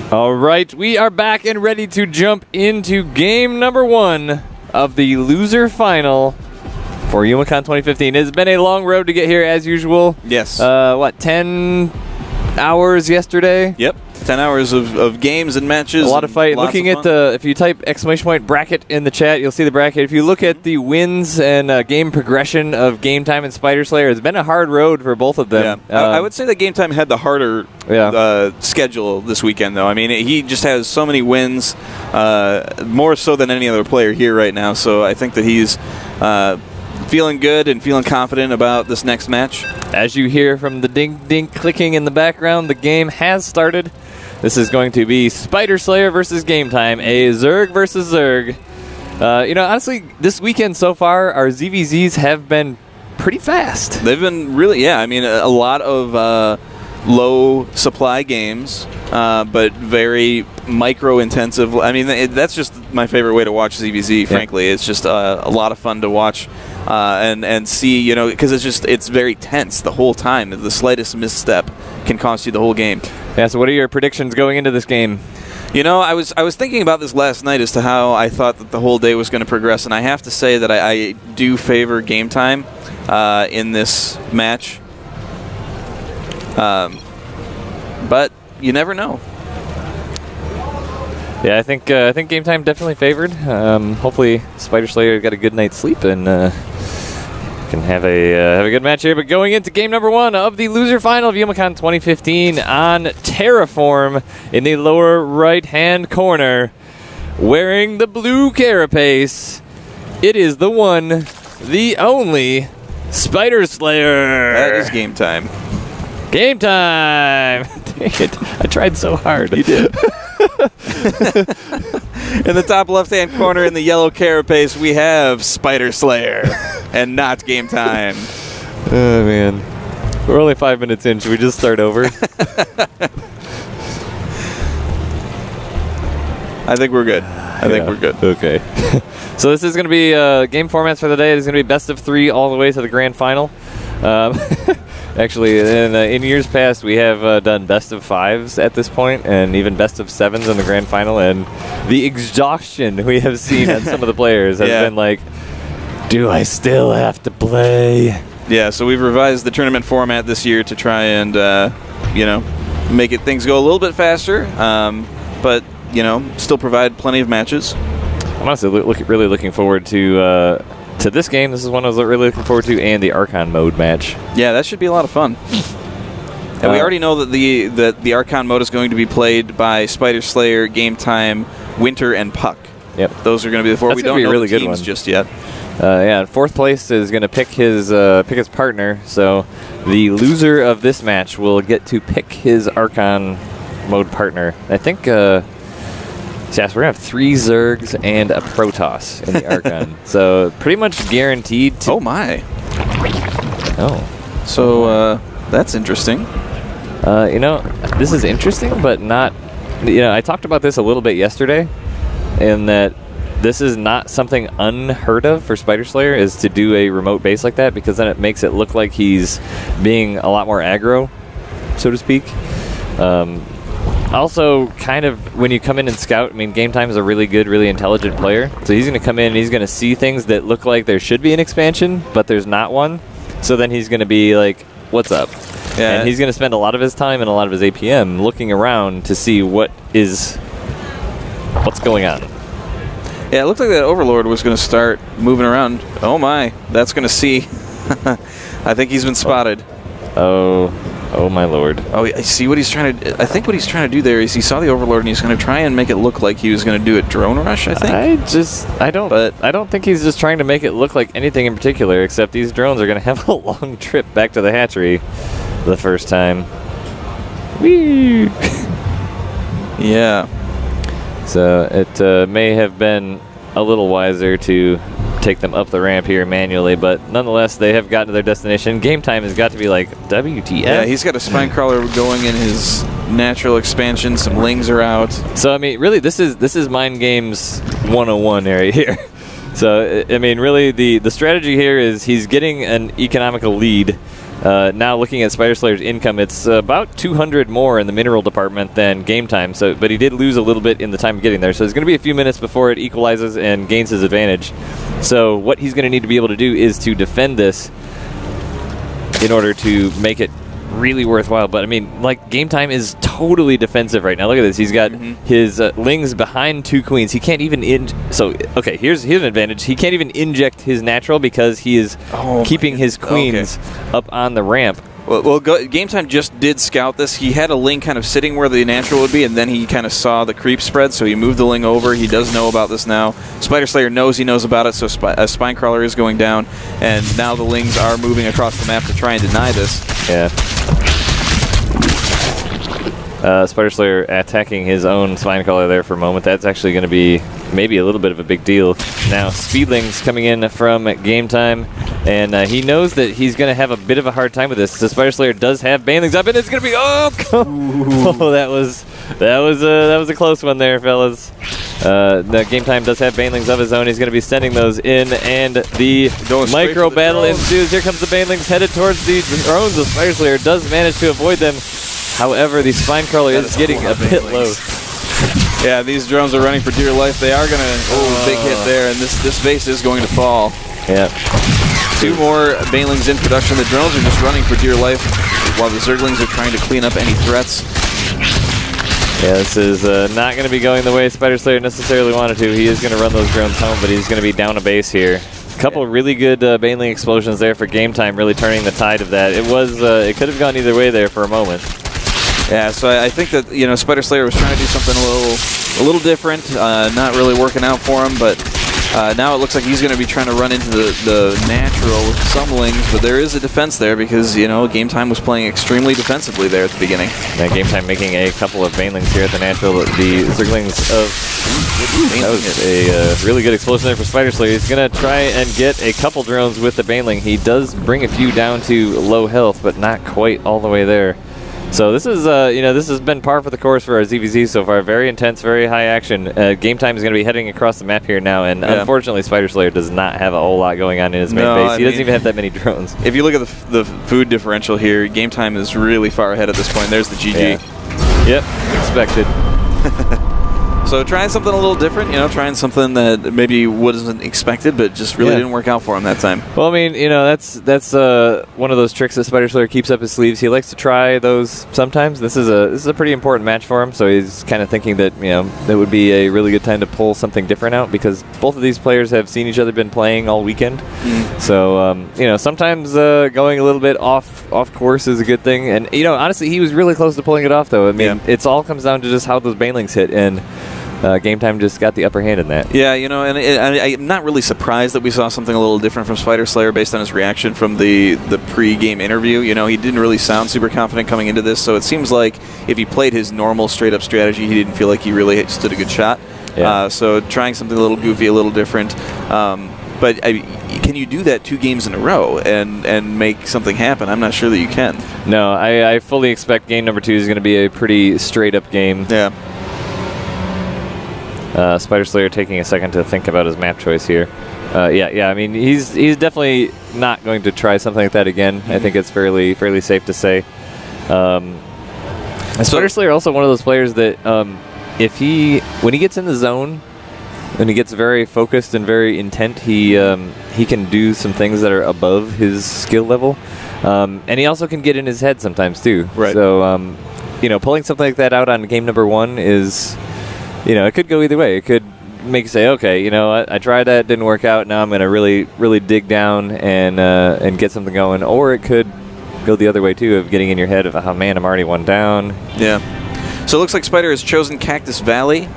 All right, we are back and ready to jump into game number 1 of the loser final for Youmacon 2015. It's been a long road to get here, as usual. Yes. What, 10 hours yesterday? Yep. 10 hours of games and matches. A lot of fight. Looking at the, if you type / bracket in the chat, you'll see the bracket. If you look at the wins and game progression of Gametime and Spyderslayer, it's been a hard road for both of them. Yeah. I would say that Gametime had the harder schedule this weekend, though. I mean, he just has so many wins, more so than any other player here right now. So I think that he's feeling good and feeling confident about this next match. As you hear from the ding-ding clicking in the background, the game has started. This is going to be Spyderslayer versus Gametime, a Zerg versus Zerg. You know, honestly, this weekend so far, our ZVZs have been pretty fast. They've been really, yeah. I mean, a lot of low supply games, but very micro-intensive. I mean, that's just my favorite way to watch ZVZ, frankly. It's just a lot of fun to watch and see, you know, because it's very tense the whole time. The slightest misstep can cost you the whole game. Yeah, so what are your predictions going into this game? You know, I was thinking about this last night as to how I thought that the whole day was going to progress, and I have to say that I do favor Gametime in this match. But you never know. Yeah, I think Gametime definitely favored. Hopefully, Spyderslayer got a good night's sleep and can have a good match here. But going into game number 1 of the loser final of Youmacon 2015 on Terraform in the lower right-hand corner, wearing the blue carapace, it is the one, the only Spyderslayer. That is Gametime. Gametime! Dang it. I tried so hard. You did. In the top left-hand corner in the yellow carapace, we have Spyderslayer and not Gametime. Oh, man. We're only 5 minutes in. Should we just start over? I think we're good. I think we're good. Okay. So this is going to be game formats for the day. It's going to be best of 3 all the way to the grand final. Actually, in years past, we have done best of 5s at this point, and even best of 7s in the grand final. And the exhaustion we have seen on some of the players has been like, do I still have to play? Yeah, so we've revised the tournament format this year to try and, you know, make things go a little bit faster, but, you know, still provide plenty of matches. I'm honestly really looking forward to this game. This is one I was really looking forward to, and the Archon mode match. Yeah, that should be a lot of fun. And we already know that the Archon mode is going to be played by Spyderslayer, Gametime, Winter, and Puck. Yep, those are going to be the 4. We don't know the teams just yet. Yeah, 4th place is going to pick his partner. So the loser of this match will get to pick his Archon mode partner. I think. Yes, we're going to have 3 Zergs and a Protoss in the Archon. So pretty much guaranteed to... Oh, my. Oh. So that's interesting. You know, this is interesting, but not... You know, I talked about this a little bit yesterday, in that this is not something unheard of for Spyderslayer, is to do a remote base like that, because then it makes it look like he's being a lot more aggro, so to speak. Also, kind of, when you come in and scout, I mean, Gametime is a really good, really intelligent player. So he's going to come in and he's going to see things that look like there should be an expansion, but there's not one. So then he's going to be like, what's up? Yeah. And he's going to spend a lot of his time and a lot of his APM looking around to see what's going on. Yeah, it looked like that Overlord was going to start moving around. Oh, my. That's going to see. I think he's been spotted. Oh, my lord. Oh, I see what he's trying to... I think what he's trying to do there is he saw the Overlord and he's going to try and make it look like he was going to do a drone rush, I think. I don't think he's just trying to make it look like anything in particular, except these drones are going to have a long trip back to the hatchery the first time. Whee! Yeah. So it may have been a little wiser to take them up the ramp here manually, but nonetheless, they have gotten to their destination. Gametime has got to be like, WTF? Yeah, he's got a spine crawler going in his natural expansion. Some lings are out. So, I mean, really, this is Mind Games 101 area here. So, I mean, really, the strategy here is he's getting an economical lead Now looking at Spyderslayer's income, it's about 200 more in the mineral department than Gametime. So, but he did lose a little bit in the time of getting there. So it's going to be a few minutes before it equalizes and gains his advantage. So what he's going to need to be able to do is to defend this in order to make it really worthwhile. But I mean, like, Gametime is totally defensive right now. Look at this. He's got his lings behind 2 queens. He can't even so okay, here's an advantage. He can't even inject his natural because he is keeping his queens up on the ramp. Well, Gametime just did scout this. He had a ling kind of sitting where the natural would be, and then he kind of saw the creep spread, so he moved the ling over. He does know about this now. Spyderslayer knows he knows about it, so a Spinecrawler is going down, and now the lings are moving across the map to try and deny this. Yeah. Spyderslayer attacking his own Spinecrawler there for a moment. That's actually going to be maybe a little bit of a big deal. Now, Speedlings coming in from Gametime, and he knows that he's going to have a bit of a hard time with this. So Spyderslayer does have Banelings up, and it's going to be that was a close one there, fellas. The Gametime does have Banelings of his own. He's going to be sending those in, and the micro battle ensues. Here comes the Banelings headed towards the drones. The Spyderslayer does manage to avoid them. However, the Spinecrawler is getting a bit low. Yeah, these drones are running for dear life. They are going to big hit there, and this base is going to fall. Yeah. 2 more Banelings in production. The drones are just running for dear life while the Zerglings are trying to clean up any threats. Yeah, this is not going to be going the way Spyderslayer necessarily wanted to. He is going to run those drones home, but he's going to be down a base here. A couple really good Baneling explosions there for Gametime, really turning the tide of that. It could have gone either way there for a moment. Yeah, so I think that, you know, Spyderslayer was trying to do something a little different, not really working out for him, but now it looks like he's going to be trying to run into the natural with some lings, but there is a defense there because, you know, Gametime was playing extremely defensively there at the beginning. Yeah, Gametime making a couple of Banelings here at the natural. The Zerglings of... That was a really good explosion there for Spyderslayer. He's going to try and get a couple drones with the Baneling. He does bring a few down to low health, but not quite all the way there. So this is, you know, this has been par for the course for our ZVZ so far. Very intense, very high action. Gametime is going to be heading across the map here now, and unfortunately, Spyderslayer does not have a whole lot going on in his main base. He doesn't even have that many drones. If you look at the food differential here, Gametime is really far ahead at this point. There's the GG. Yeah. Yep, expected. So trying something a little different, you know, trying something that maybe wasn't expected, but just really didn't work out for him that time. Well, I mean, you know, that's one of those tricks that Spyderslayer keeps up his sleeves. He likes to try those sometimes. This is a pretty important match for him, so he's kind of thinking that, you know, that would be a really good time to pull something different out because both of these players have seen each other been playing all weekend. So, you know, sometimes going a little bit off course is a good thing. And, you know, honestly, he was really close to pulling it off, though. I mean, it's all comes down to just how those Banelings hit, and Gametime just got the upper hand in that. Yeah, you know, and I'm not really surprised that we saw something a little different from Spyderslayer based on his reaction from the pre-game interview. You know, he didn't really sound super confident coming into this, so it seems like if he played his normal straight-up strategy, he didn't feel like he really stood a good shot. Yeah. So trying something a little goofy, a little different. But can you do that 2 games in a row and make something happen? I'm not sure that you can. No, I fully expect game number 2 is going to be a pretty straight-up game. Yeah. Spyderslayer taking a second to think about his map choice here. Yeah. I mean, he's definitely not going to try something like that again. I think it's fairly safe to say. Spyderslayer also one of those players that when he gets in the zone, when he gets very focused and very intent, he can do some things that are above his skill level, and he also can get in his head sometimes too. Right. So you know, pulling something like that out on game number 1 is. You know, it could go either way. It could make you say, okay, you know, I tried that, didn't work out. Now I'm going to really dig down and get something going. Or it could go the other way, too, of getting in your head of, oh, man, I'm already 1 down. Yeah. So it looks like Spyder has chosen Cactus Valley.